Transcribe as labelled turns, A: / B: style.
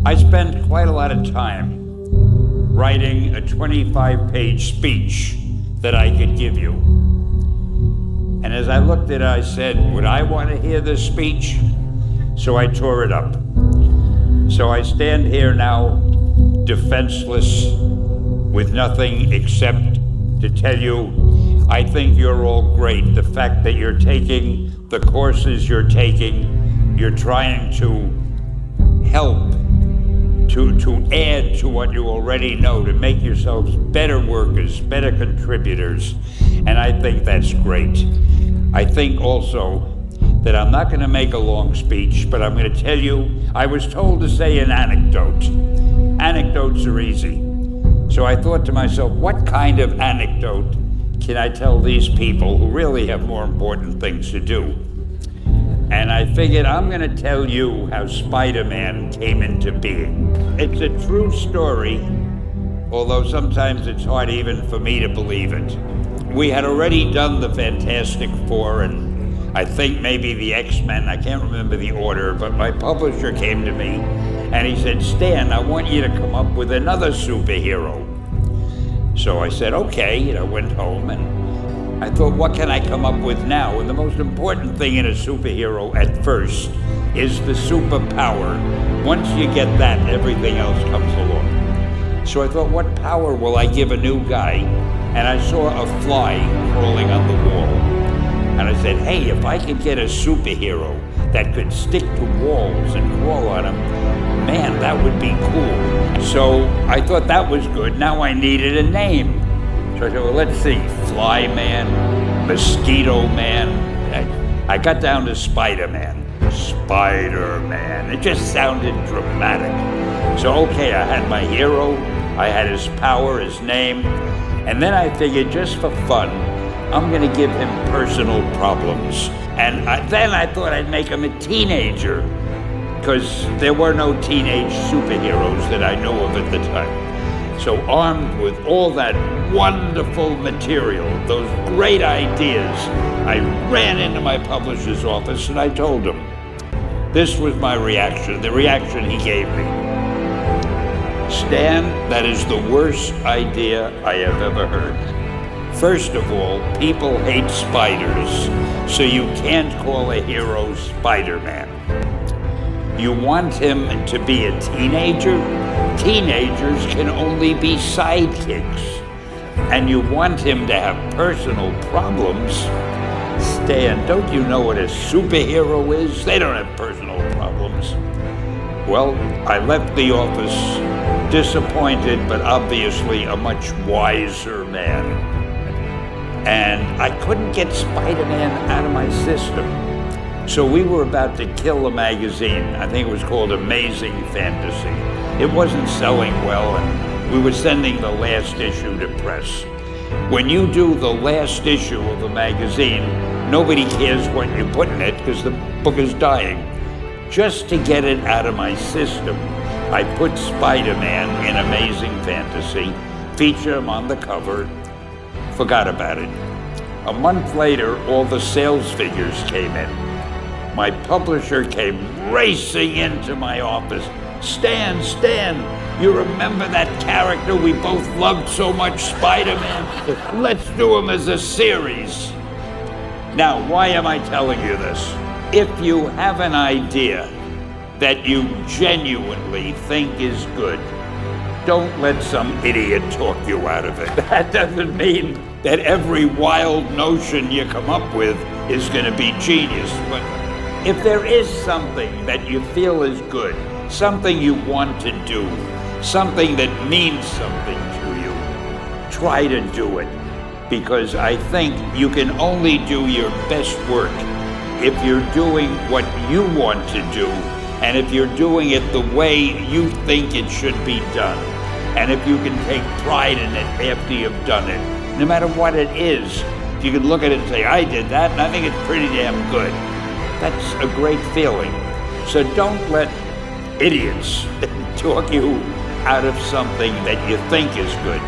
A: I spent quite a lot of time writing a 25-page speech that I could give you. And as I looked at it, I said, would I want to hear this speech? So I tore it up. So I stand here now, defenseless, with nothing except to tell you, I think you're all great. The fact that you're taking the courses you're taking, you're trying to help, to add to what you already know, to make yourselves better workers, better contributors, and I think that's great. I think also that I'm not going to make a long speech, but I'm going to tell you, I was told to say an anecdote. Anecdotes are easy. So I thought to myself, what kind of anecdote can I tell these people who really have more important things to do? And I figured I'm going to tell you how Spider-Man came into being. It's a true story, although sometimes it's hard even for me to believe it. We had already done the Fantastic Four and I think maybe the X-Men, I can't remember the order, but my publisher came to me and he said, Stan, I want you to come up with another superhero. So I said, okay, and I went home and I thought, what can I come up with now? And the most important thing in a superhero at first is the superpower. Once you get that, everything else comes along. So I thought, what power will I give a new guy? And I saw a fly crawling on the wall. And I said, hey, if I could get a superhero that could stick to walls and crawl on them, man, that would be cool. So I thought that was good. Now I needed a name. So I said, well, let's see, Fly Man, Mosquito Man. I got down to Spider-Man. Spider-Man. It just sounded dramatic. So, okay, I had my hero, I had his power, his name, and then I figured just for fun, I'm gonna give him personal problems. And then I thought I'd make him a teenager, because there were no teenage superheroes that I knew of at the time. So armed with all that wonderful material, those great ideas, I ran into my publisher's office and I told him. This was my reaction, the reaction he gave me. Stan, that is the worst idea I have ever heard. First of all, people hate spiders, so you can't call a hero Spider-Man. You want him to be a teenager? Teenagers can only be sidekicks. And you want him to have personal problems? Stan, don't you know what a superhero is? They don't have personal problems. Well, I left the office disappointed, but obviously a much wiser man. And I couldn't get Spider-Man out of my system. So we were about to kill a magazine. I think it was called Amazing Fantasy. It wasn't selling well, and we were sending the last issue to press. When you do the last issue of a magazine, nobody cares what you put in it because the book is dying. Just to get it out of my system, I put Spider-Man in Amazing Fantasy, featured him on the cover, forgot about it. A month later, all the sales figures came in. My publisher came racing into my office. Stan, you remember that character we both loved so much, Spider-Man? Let's do him as a series. Now, why am I telling you this? If you have an idea that you genuinely think is good, don't let some idiot talk you out of it. That doesn't mean that every wild notion you come up with is going to be genius, but if there is something that you feel is good, something you want to do, something that means something to you, try to do it. Because I think you can only do your best work if you're doing what you want to do, and if you're doing it the way you think it should be done, and if you can take pride in it after you've done it, no matter what it is. If you can look at it and say, I did that, and I think it's pretty damn good. That's a great feeling. So don't let idiots talk you out of something that you think is good.